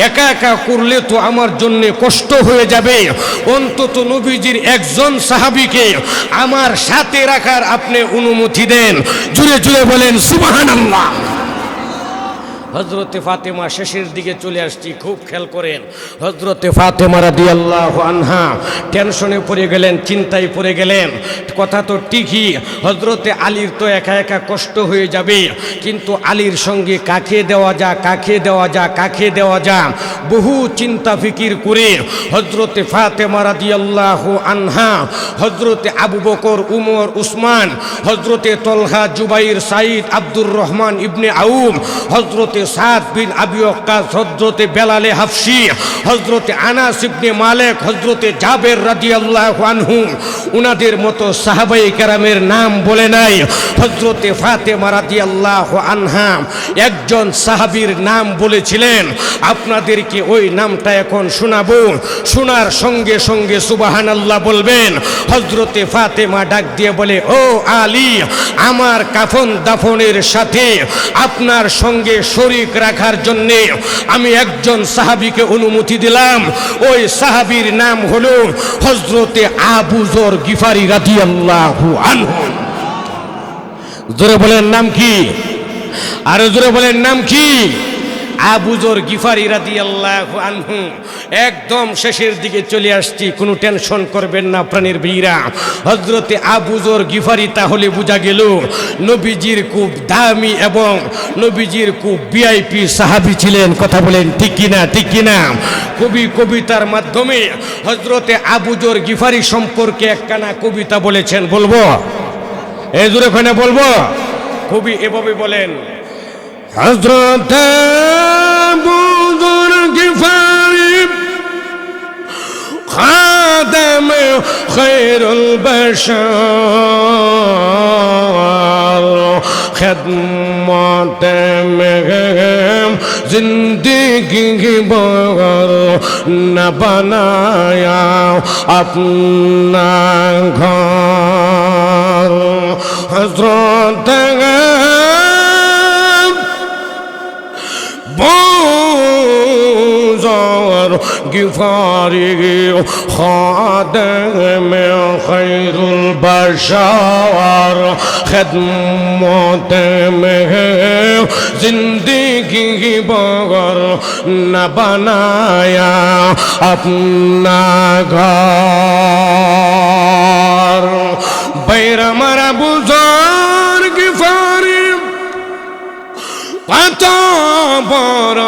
একা একা করলে তো আমার জন্য কষ্ট হয়ে যাবে। অন্তত নবীজির একজন সাহাবীকে আমার সাথে রাখার আপনি অনুমতি দেন। জুড়ে জুড়ে বলেন সুবহানাল্লাহ। হযরতে ফাতেমা শেষের দিকে চলে আসছি, খুব খেয়াল করেন। হযরতে ফাতেমা রাদিয়াল্লাহু আনহা টেনশনে পড়ে গেলেন, চিন্তায় পড়ে গেলেন। কথা তো ঠিকই, হযরতে আলীর তো একা একা কষ্ট হয়ে যাবে, কিন্তু আলীর সঙ্গে কাকে দেওয়া যা, কাকে দেওয়া যা, কাকে দেওয়া যা, বহু চিন্তা ফিকির করে হযরতে ফাতেমা রাদিয়াল্লাহু আনহা হযরতে আবু বকর, উমর, উসমান, হযরতে তলহা, জুবাইর, সাইদ, আব্দুর রহমান ইবনে আউফ, হযরতে সাদ বিন আবি ওয়াক্কাস, হযরতে বেলালে হাফসি, হযরতে আনাস ইবনে মালিক, হযরতে জাবের রাদিয়াল্লাহু আনহু, উনাদের মতো সাহাবায়ে কেরামের নাম বলে নাই। হযরতে ফাতেমা রাদিয়াল্লাহু আনহা একজন সাহাবীর নাম বলেছিলেন, আপনাদেরকে ওই নামটা এখন শোনাবো, শোনার সঙ্গে সঙ্গে সুবহানাল্লাহ বলবেন। হযরতে ফাতেমা ডাক দিয়ে বলে, ও আলী, আমার কাফন দাফনের সাথে আপনার সঙ্গে শরীক রাখার জন্য আমি একজন সাহাবীকে অনুমতি দিলাম। ওই সাহাবীর নাম হলো হযরতে আবু যর গিফারি রাদিয়াল্লাহু আনহু। জোরে বলেন নাম কি? আরো জোরে বলেন নাম কি? আবু যর গিফারি রাদিয়াল্লাহু আনহু। একদম শেষের দিকে চলে আসছি, কোনো টেনশন করবেন না প্রাণের বীরা। হযরতে আবু যর গিফারি তাহলে বোঝা গেল নবীজির খুব দামি এবং নবীজির খুব ভিআইপি সাহাবী ছিলেন। কথা বলেন ঠিক কিনা? ঠিক কিনা? কবিতার মাধ্যমে হযরতে আবু যর গিফারি সম্পর্কে একখানা কবিতা বলেছেন, বলবো? এই জোরে ওখানে বলবো। কবি এভাবে বলেন, হযরত আবু যর গিফারি খাদেম খায়রুল বাশার খিদমতে মে জিন্দগি বর না বানায়া আপনা ঘর। হযরত যর গিফারি খাদেম খায়রুল বাশার খিদমতে মে জিন্দগি বর না বানায়া আপনা ঘর। বাইরা মারা আবু যর গিফারি কত বড়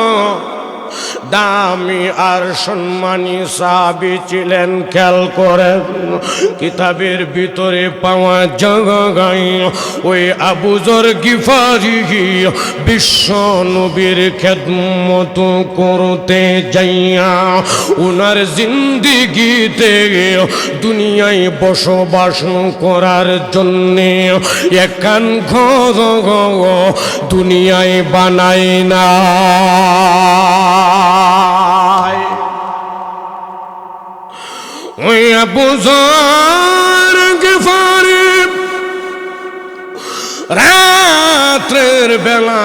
দামি আর সম্মানী সাহাবী ছিলেন। খেয়াল করেন, কিতাবের ভিতরে পাওয়া জায়গায় ওই আবু যর গিফারি বিশ্ব নবীর খেদমত করতে যাইয়া উনার জিন্দিগিতে দুনিয়ায় বসবাস করার জন্যে একান ঘর দুনিয়ায় বানায় না। ওই আবু যর গিফারি রাত্রের বেলা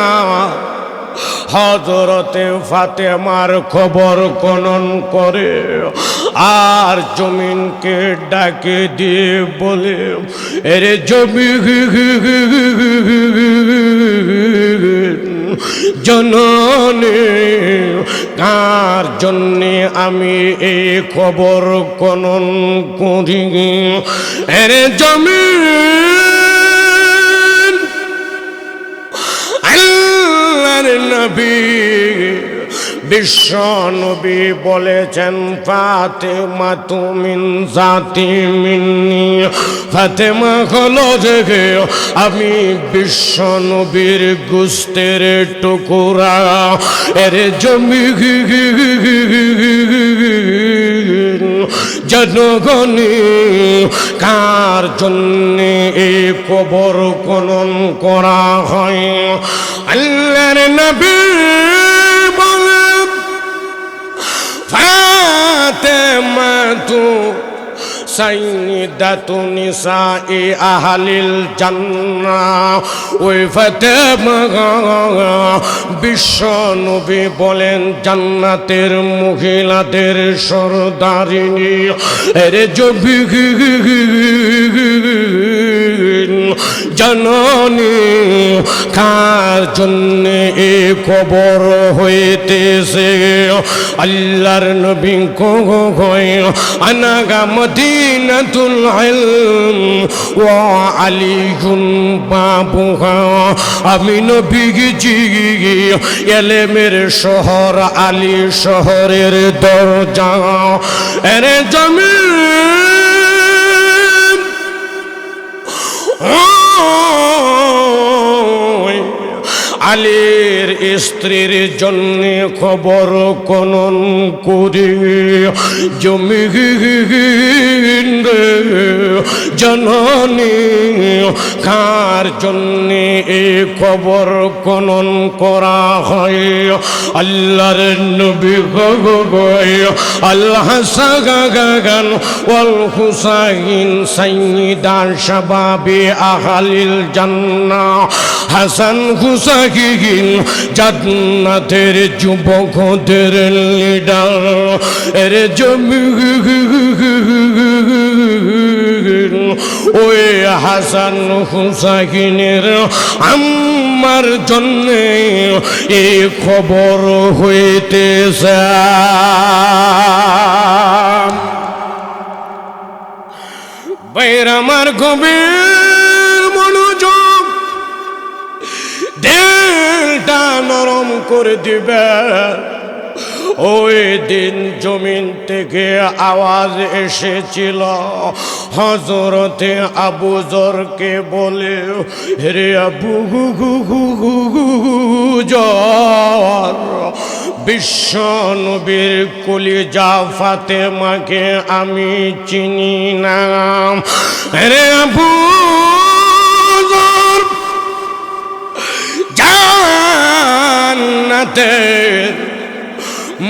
হযরতে ফাতেমার খবর খনন করে আর জমিনকে ডাকে দিয়ে বলে, এরে জমিন জননী, কার জন্যে আমি এই খবর খনন করি? এরে জমিন, আল্লাহর নবী বিশ্ব নবী বলেছেন ফাতেমা তুমিন জাতি মিন্নি, ফাতেমা হলো যে আমি বিশ্ব নবীর গোস্তের টুকরা। এর জমি জনগণে কার জন্যে এই কবর খনন করা হয়? আল্লাহর নবী বলেন ফাতেমা তু সাইয়্যিদাতু নিসাই আহলিল জান্নাহ। ওই ফাতেমা বিশ্ব নবী বলেন জান্নাতের মহিলাদের সরদারিনী। এর জবি জননী কার জন্যে এ কবর হইতেছে? আল্লাহর নবী কয় আনাগা মদিনাতুল ইলম ওয়া আলিয়ুন বাবুহা। আমি নবীজি ইলমের শহর, আলী শহরের দরজা। এর জমিন আলীর স্ত্রীর জন্য খবর খনন করে জমি জননী কার জন্যে এ খবর খনন করা হয়? আল্লাহর নবী গয় আল্লাহ সাগাগান ওয়াল হুসাইন সাইয়্যিদা শাবাবি আহলিল জান্নাহ। হাসান হুসাইন জান্নাতের যুবকদের লিডার। এর জমি ওই হাসান হুসাইনের আমার জন্যে এই খবর হইতেছে। বাইর আমার গভীর মনোযোগ, দিলটা নরম করে দিবে। ওই দিন জমিন থেকে আওয়াজ এসেছিল, হযরতে আবু যরকে বলে রে আবু যর, বিশ্ব নবীর কলিজা ফাতেমাকে আমি চিনি না। রে আবু যর, জান্নাতের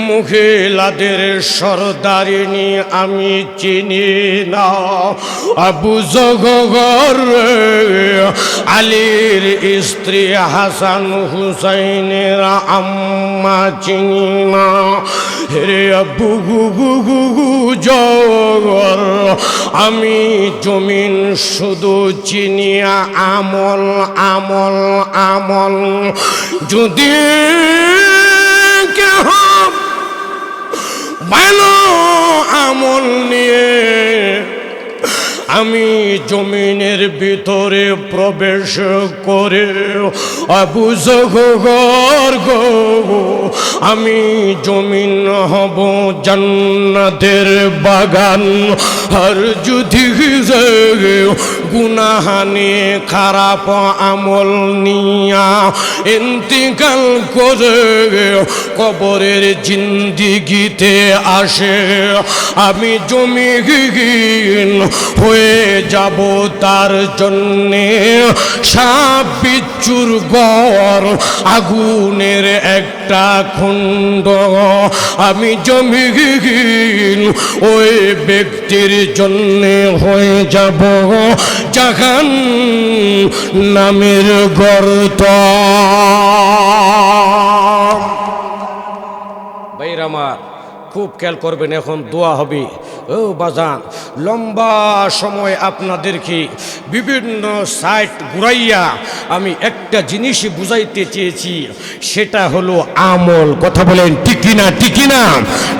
মহিলাদের সরদারিনী আমি চিনি না। আবু যর আলীর স্ত্রী হাসান হুসাইনের আম্মা চিনি না। রে আবু যর, আমি জমিন শুধু চিনিয়া আমল আমল আমল। যদি কেহ ভালো আমল নিয়ে আমি জমিনের ভিতরে প্রবেশ করে আবু যর গো, আমি জমিন হব জান্নাতের বাগান। আর যদি গুনাহানি খারাপ আমল নিয়া ইন্তিকাল করে কবরের জিন্দিগিতে আসে, আমি জমিহীন হয়ে যাব তার জন্যে সাপ বিচ্ছুর ঘর, আগুনের একটা কুণ্ড। আমি জমিহীন ওই ব্যক্তির জন্যে হয়ে যাব জাহান্নামের গর্ত। ভাইরা আমার খুব খেয়াল করবেন, এখন দোয়া হবে। ও বাজান, লম্বা সময় আপনাদেরকে বিভিন্ন সাইট ঘুরাইয়া আমি একটা জিনিসই বুঝাইতে চেয়েছি, সেটা হলো আমল। কথা বলেন ঠিক কিনা? ঠিক কিনা?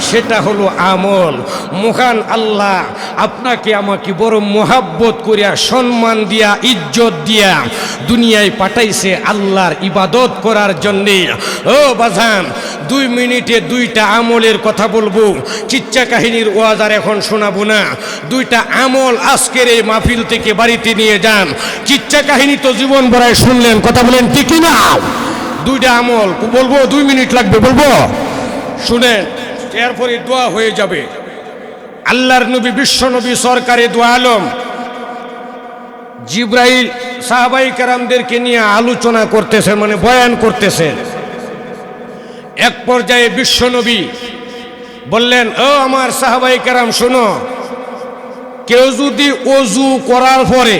সেটা হলো আমল। মহান আল্লাহ আপনাকে আমাকে বড় মোহাব্বত করিয়া, সম্মান দিয়া, ইজ্জত দিয়া দুনিয়ায় পাঠাইছে আল্লাহর ইবাদত করার জন্যে। ও বাজান, 2 মিনিটে 2টা আমলের কথা বলবো। কিচ্ছা কাহিনীর ওয়াজ আর এখন শোনাবো না। 2টা আমল আজকের এই মাহফিল থেকে বাড়িতে নিয়ে যান। কিচ্ছা কাহিনী তো জীবন ভরায় শুনলেন, কথা বলেন ঠিক না? 2টা আমল বলবো, 2 মিনিট লাগবে, বলবো, শুনেন, এরপরে দোয়া হয়ে যাবে। আল্লাহর নবী, বিশ্ব নবী, সরকারে দু আলম জিব্রাইল সাহাবাই কেরামদেরকে নিয়ে আলোচনা করতেছেন, মানে বয়ান করতেছেন। এক পর্যায়ে বিশ্ব নবী বললেন, ও আমার সাহাবাই কেরাম শোনো, কেউ যদি ওযু করার পরে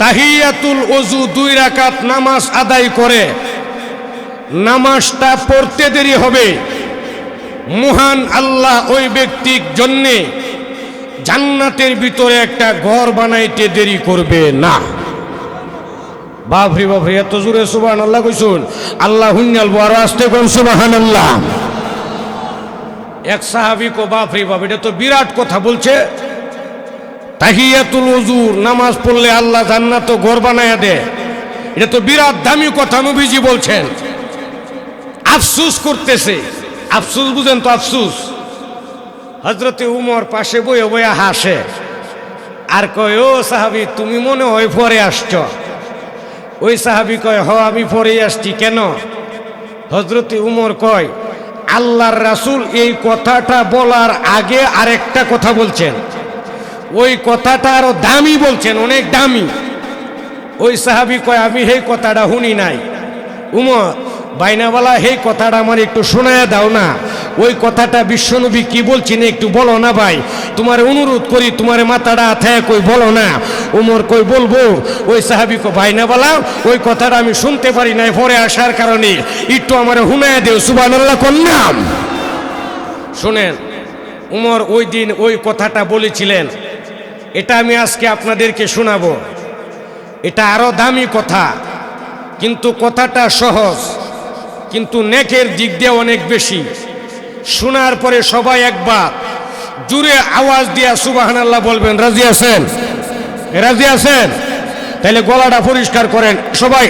তাহিয়াতুল ওযু 2 রাকাত নামাজ আদায় করে, নামাজটা পড়তে দেরি হবে, মহান আল্লাহ ওই ব্যক্তির জন্যে জান্নাতের ভিতরে একটা ঘর বানাইতে দেরি করবে না। বাপরে বাপরে, এত জোরে সুবহানাল্লাহ কইছুন। আল্লাহ হুন্নাল বড় আসতে কোন সুবহানাল্লাহ। এক সাহাবী কো, বাপরে বাপ, এটা তো বিরাট কথা বলছে। তাহিয়াতুল ওযু নামাজ পড়লে আল্লাহ জান্নাত ঘর বানায়া দেয়, এটা তো বিরাট দামি কথা নবীজি বলছেন। আফসোস করতেছে, আফসোস বুঝেন তো, আফসোস। হযরতে উমর পাশে বয়ে বয়ে হাসে আর কয়, ও সাহাবী, তুমি মনে হয় পরে আসছ। ওই সাহাবী কয়, হ আমি পরেই আসছি। কেন? হযরতে উমর কয়, আল্লাহর রাসূল এই কথাটা বলার আগে আরেকটা কথা বলছেন, ওই কথাটা আরো দামি বলছেন, অনেক দামি। ওই সাহাবী কয়, আমি এই কথাটা শুনি নাই। উমর, বাইনাওয়ালা, এই কথাটা আমার একটু শোনায়া দাও না। ওই কথাটা বিশ্বনবী কি বলছেন একটু বলো না ভাই, তোমার অনুরোধ করি, তোমার মাথাটা হাতে কই বলো না। উমর কই, বলবো। ওই সাহাবী কো, বাইনাওয়ালা, ওই কথাটা আমি শুনতে পারি নাই পরে আসার কারণে, একটু আমার শুনায়া দেও, সুবহানাল্লাহ কন্যাম। শুনেন, উমর ওই দিন ওই কথাটা বলেছিলেন, এটা আমি আজকে আপনাদেরকে শোনাবো। এটা আরো দামি কথা, কিন্তু কথাটা সহজ, কিন্তু নেকের দিক দিয়ে অনেক বেশি। শোনার পরে সবাই একবার জোরে আওয়াজ দিয়া সুবহানাল্লাহ বলবেন। রাজি আছেন? রাজি আছেন? তাহলে গলাটা পরিষ্কার করেন সবাই।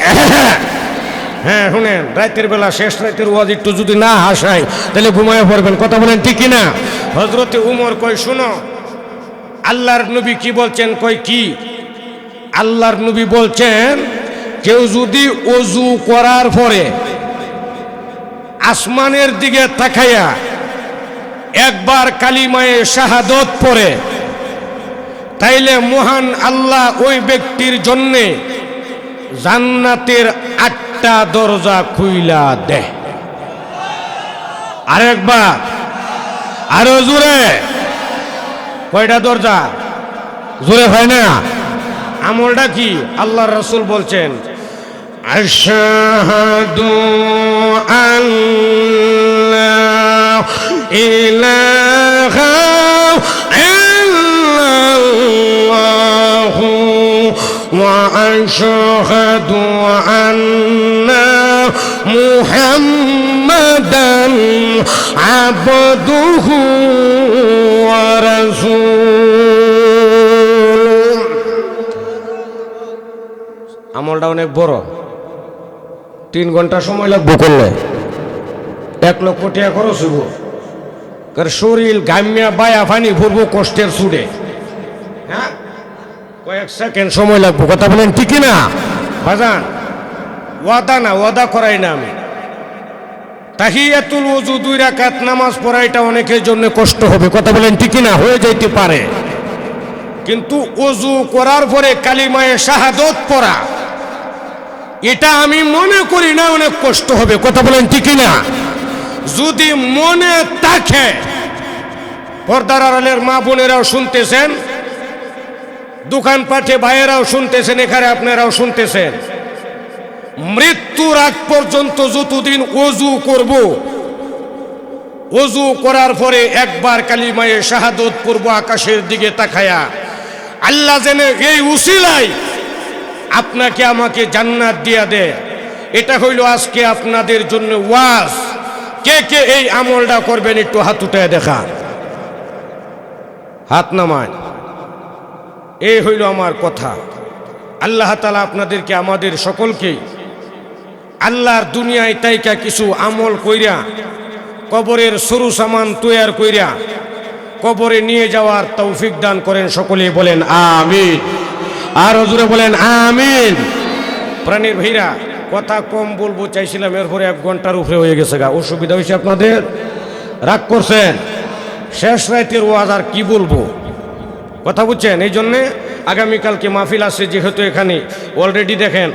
হ্যাঁ, শুনেন, রাতের বেলা, শেষ রাতের ওয়াজ একটু যদি না হাসায় তাহলে ঘুমায় পড়বেন, কথা বলেন ঠিক না? হযরতে উমর কয়, শুনো, আল্লাহর নবী কি বলছেন? কয়, কি? আল্লাহর নবী বলছেন, কেউ যদি ওযু করার পরে আসমানের দিকে তাকাইয়া একবার কালিমায়ে শাহাদত পড়ে, তাইলে মহান আল্লাহ ওই ব্যক্তির জন্যে জান্নাতের 8টা দরজা খুইলা দেয়। আরেকবার, আরো জোরে। কয়টা দরজা? জোরে হয় না? আমলটা কি? আল্লাহর রাসূল বলছেন, আশহাদু আল্লা ইলাহা ইল্লাল্লাহু ওয়া আশহাদু আন্না মুহাম্মাদান আবদুহু ওয়া রাসূলুহু। আমলটা অনেক বড়, 3 ঘন্টা সময় লাগবে করলে, 1 লক্ষ টাকা খরচ হইব। কারণ শরীর গামিয়া বায়া ফানি ভরবো কষ্টের সুডে। হ্যাঁ, কয়েক সেকেন্ড সময় লাগবে, কথা বলেন ঠিক না? বাজান, ওয়াদা না, ওয়াদা করাই না আমি। তাহিয়াতুল ওযু 2 রাকাত নামাজ পড়াইটা অনেকের জন্য কষ্ট হবে, কথা বলেন ঠিক না? হয়ে যাইতে পারে, কিন্তু ওযু করার পরে কালিমায়ে শাহাদত পড়া, এটা আমি মনে করি না অনেক কষ্ট হবে, কথা বলেন ঠিক না? যদি মনে থাকে, পর্দার আড়ালের মা বোনেরাও শুনতেছেন, দোকানপাটে ভাইয়েরাও শুনতেছেন, এখানে আপনারাও শুনতেছেন, মৃত্যুর আগ পর্যন্ত যতদিন ওযু করব, ওযু করার পরে একবার কালিমায়ে শাহাদত পড়ব আকাশের দিকে তাকায়া, আল্লাহ যেন এই উসিলায় আপনাকে আমাকে জান্নাত দিয়া দেয়। এটা হইল আজকে আপনাদের জন্য ওয়াজ। কে কে এই আমলটা করবেন একটু হাত উঠায় দেখা, হাত নামায়। এই হইল আমার কথা। আল্লাহ তাআলা আপনাদেরকে, আমাদের সকলকে আল্লাহর দুনিয়ায় তাইকা কিছু আমল কইরা কবরের সরু সামান তৈয়ার কইরা কবরে নিয়ে যাওয়ার তৌফিক দান করেন। সকলেই বলেন আমিন। আর হুজুরে বলেন আমিন। প্রাণীর ভাইরা, কথা কম বলবো চাইছিলাম, এরপরে 1 ঘন্টার উপরে হয়ে গেছে গা। অসুবিধা হয়েছে আপনাদের? রাগ করছেন? শেষ রাতের ওয়াজ আর কি বলবো, কথা বুঝছেন? এই জন্যে আগামীকালকে মাহফিল আছে, যেহেতু এখানে অলরেডি দেখেন